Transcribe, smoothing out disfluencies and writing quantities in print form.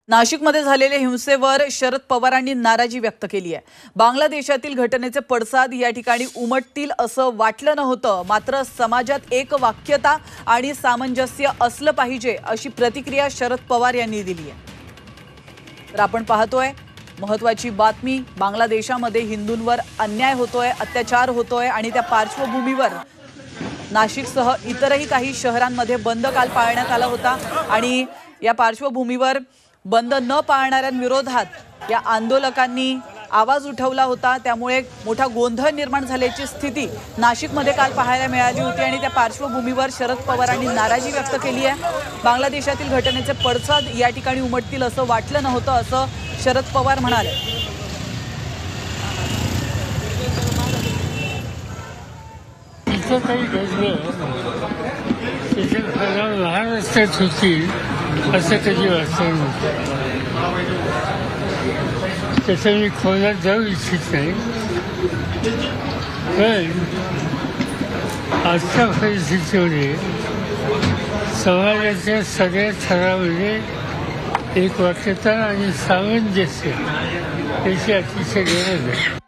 नाशिकमध्ये झालेल्या हिंसेवर शरद पवारांनी नाराजी व्यक्त केली आहे। बांगलादेशातील घटनेचे पडसाद या ठिकाणी उमटतील असं वाटलं नव्हतं, मात्र समाजात एक वाक्यता आणि सामंजस्य असलं पाहिजे अशी प्रतिक्रिया शरद पवार यांनी दिली आहे। तर आपण पाहतोय महत्त्वाची बातमी, बांगलादेशामध्ये हिंदूंवर अन्याय होतोय, अत्याचार होतोय आणि त्या पार्श्वभूमीवर नाशिकसह इतरही काही शहरांमध्ये बंद काल पाळण्यात आला होता आणि या पार्श्वभूमीवर बंद न पाळणाऱ्यांविरोधात या आंदोलकांनी आवाज उठवला होता। त्यामुळे मोठा गोंधळ निर्माण झाल्याची स्थिती नाशिकमध्ये काल पाहायला मिळाली होती आणि त्या पार्श्वभूमीवर शरद पवारांनी नाराजी व्यक्त केली आहे। बांगलादेशातील घटनेचे पडसाद या ठिकाणी उमटतील असं वाटलं नव्हतं असं शरद पवार म्हणाले। महाराष्ट्रात होती असं कधी वाटलं नव्हतं। त्याचं मी खोलात जाऊ इच्छित नाही, पण आजच्या परिस्थितीमध्ये समाजाच्या सगळ्या थरामध्ये एक वाक्यता आणि सामंजस्य याची अतिशय गरज आहे।